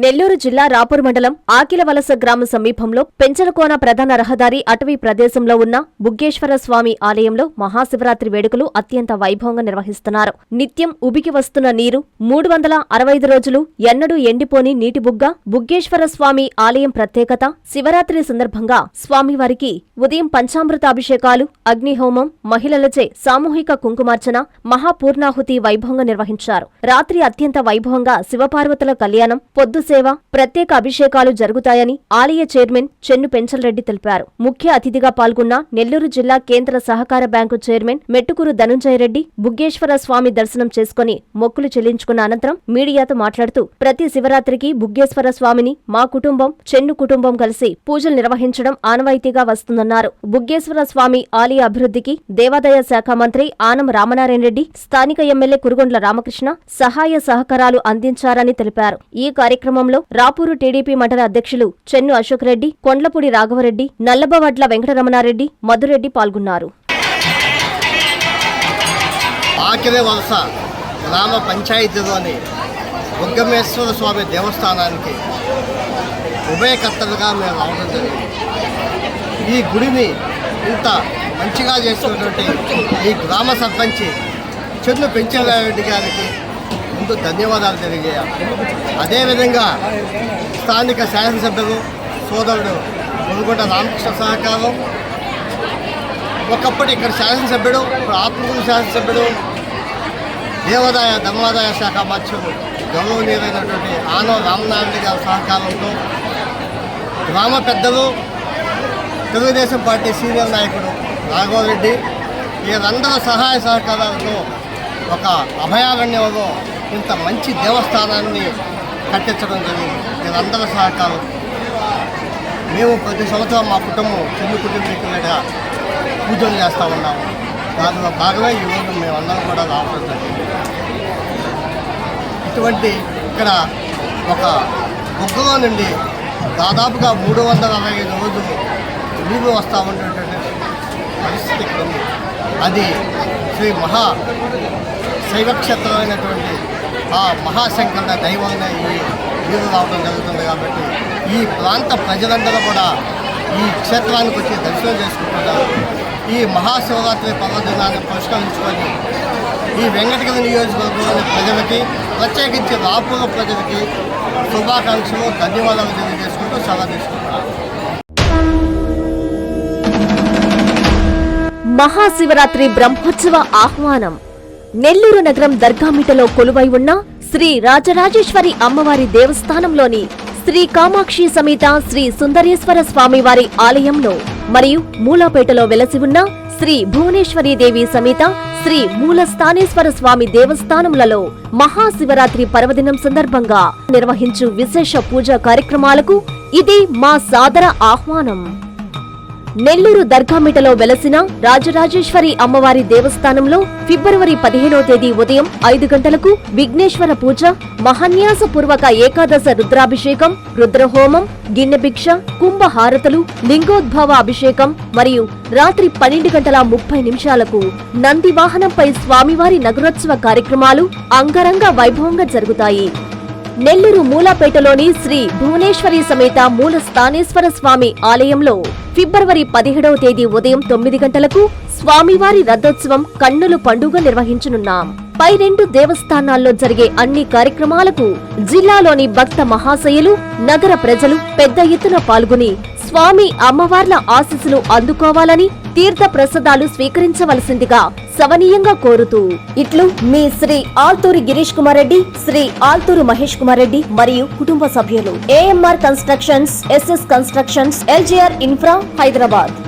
నెల్లూరు జిల్లా రాపూర్ మండలం ఆకిలవలస గ్రామ సమీపంలో పెంచలకోన ప్రధాన రహదారి అటవీ ప్రదేశంలో ఉన్న బుగ్గేశ్వర స్వామి ఆలయంలో మహాశివరాత్రి వేడుకలు అత్యంత వైభవంగా నిర్వహిస్తున్నారు. నిత్యం ఉబికి వస్తున్న నీరు 365 రోజులు ఎన్నడూ ఎండిపోని నీటి బుగ్గ బుగ్గేశ్వర స్వామి ఆలయం ప్రత్యేకత. శివరాత్రి సందర్భంగా స్వామివారికి ఉదయం పంచామృతాభిషేకాలు, అగ్నిహోమం, మహిళలచే సామూహిక కుంకుమార్చన, మహాపూర్ణాహుతి వైభవంగా నిర్వహించారు. రాత్రి అత్యంత వైభవంగా శివపార్వతుల కళ్యాణం, పొద్దు సేవ, ప్రత్యేక అభిషేకాలు జరుగుతాయని ఆలయ చైర్మన్ చెన్ను పెంచలరెడ్డి తెలిపారు. ముఖ్య అతిథిగా పాల్గొన్న నెల్లూరు జిల్లా కేంద్ర సహకార బ్యాంకు చైర్మన్ మెట్టుకూరు ధనుంజయరెడ్డి బుగ్గేశ్వర స్వామి దర్శనం చేసుకుని మొక్కులు చెల్లించుకున్న అనంతరం మీడియాతో మాట్లాడుతూ ప్రతి శివరాత్రికి బుగ్గేశ్వర స్వామిని మా కుటుంబం, చెన్ను కుటుంబం కలిసి పూజలు నిర్వహించడం ఆనవాయితీగా వస్తుందన్నారు. బుగ్గేశ్వర స్వామి ఆలయ అభివృద్ధికి దేవాదాయ శాఖ మంత్రి ఆనం రామనారాయణ రెడ్డి, స్థానిక ఎమ్మెల్యే కురుగొండ్ల రామకృష్ణ సహాయ సహకారాలు అందించారని తెలిపారు. ఈ కార్యక్రమంలో రాపూరు టీడీపీ మండల అధ్యక్షులు చెన్ను అశోక్ రెడ్డి, కొండ్లపూడి రాఘవరెడ్డి, నల్లబవడ్ల వెంకటరమణారెడ్డి, మధురెడ్డి పాల్గొన్నారు. ఆకిలవలస గ్రామ పంచాయతీలోని బుగ్గమేశ్వర స్వామి దేవస్థానానికి ఉభయకర్తలుగా మేము రావడం జరిగింది. ఈ గుడిని ఇంత మంచిగా చేస్తున్నటువంటి ఈ గ్రామ సర్పంచి చెన్ను పెంచలరెడ్డి గారికి ముందు ధన్యవాదాలు తెలియజేయాలి. అదేవిధంగా స్థానిక శాసనసభ్యులు సోదరుడు మునుగొండ రామకృష్ణ సహకారం, ఒకప్పటి ఇక్కడ శాసనసభ్యుడు, ఇప్పుడు ఆత్మకూరు శాసనసభ్యుడు, దేవాదాయ ధర్మాదాయ శాఖ మంత్రులు గౌరవనీయులైనటువంటి ఆనం రామనారాయణ గారి సహకారంతో గ్రామ పెద్దలు, తెలుగుదేశం పార్టీ సీనియర్ నాయకుడు రాఘవరెడ్డి వీరందరూ సహాయ సహకారాలతో ఒక అభయారణ్యంలో ఇంత మంచి దేవస్థానాన్ని కట్టించడం జరిగింది. వీరందరూ సహకారం. మేము ప్రతి సంవత్సరం మా కుటుంబం చిన్న కుటుంబీకులుగా పూజలు చేస్తూ ఉన్నాము. దానిలో భాగమే ఈరోజు మేమందరం కూడా రావడం జరిగింది. ఇటువంటి ఇక్కడ ఒక బుగ్గలో నుండి దాదాపుగా 365 రోజులు నీళ్ళు వస్తూ ఉండేటువంటి పరిస్థితి ఇక్కడ ఉంది. అది శ్రీ శైవక్షేత్రమైనటువంటి ఆ మహాశంకరుల దైవంగా ఈ నీరు రావడం జరుగుతుంది. కాబట్టి ఈ ప్రాంత ప్రజలందరూ కూడా ఈ క్షేత్రానికి వచ్చి దర్శనం చేసుకుంటున్నారు. ఈ మహాశివరాత్రి పర్వదినాన్ని పురస్కరించుకొని ఈ వెంకటగిరి నియోజకవర్గంలోని ప్రజలకి, ప్రత్యేకించి రాపూర్ ప్రజలకి శుభాకాంక్షలు, ధన్యవాదాలు తెలియజేసుకుంటూ సెలవు తీసుకుంటున్నారు. మహాశివరాత్రి బ్రహ్మోత్సవ ఆహ్వానం. నెల్లూరు నగరం దర్గామిటలో కొలువై ఉన్న శ్రీ రాజరాజేశ్వరి అమ్మవారి దేవస్థానంలోని శ్రీ కామాక్షి సమేత శ్రీ సుందరేశ్వర స్వామివారి ఆలయంలో మరియు మూలాపేటలో వెలసి ఉన్న శ్రీ భువనేశ్వరీదేవి సమేత శ్రీ మూలస్థానేశ్వర స్వామి దేవస్థానములలో మహాశివరాత్రి పర్వదినం సందర్భంగా నిర్వహించు విశేష పూజా కార్యక్రమాలకు ఇది మా సాదర ఆహ్వానం. నెల్లూరు దర్గామిటలో వెలసిన రాజరాజేశ్వరి అమ్మవారి దేవస్థానంలో ఫిబ్రవరి 15వ తేదీ ఉదయం 5 గంటలకు విఘ్నేశ్వర పూజ, మహాన్యాసపూర్వక ఏకాదశ రుద్రాభిషేకం, రుద్రహోమం, గిన్నెభిక్ష, కుంభహారతులు, లింగోద్భవ అభిషేకం మరియు రాత్రి 12:30 నంది వాహనంపై స్వామివారి నగరోత్సవ కార్యక్రమాలు అంగరంగ వైభవంగా జరుగుతాయి. నెల్లూరు మూలాపేటలోని శ్రీ భువనేశ్వరి సమేత మూల స్థానేశ్వర స్వామి ఆలయంలో ఫిబ్రవరి 17వ తేదీ ఉదయం 9 గంటలకు స్వామివారి రథోత్సవం కన్నుల పండుగ నిర్వహించనున్నాం. పై 2 దేవస్థానాల్లో జరిగే అన్ని కార్యక్రమాలకు జిల్లాలోని భక్త మహాశయులు, నగర ప్రజలు పెద్ద ఎత్తున పాల్గొని స్వామి అమ్మవార్ల ఆశీస్సులు అందుకోవాలని, తీర్థ ప్రసాదాలు స్వీకరించవలసిందిగా సవనీయంగా కోరుతూ ఇట్లు మీ శ్రీ ఆల్తూరి గిరీష్ కుమార్ రెడ్డి, శ్రీ ఆల్తూరు మహేష్ కుమార్ రెడ్డి మరియు కుటుంబ సభ్యులు. AMR constructions, SS constructions, LGR infra, Hyderabad.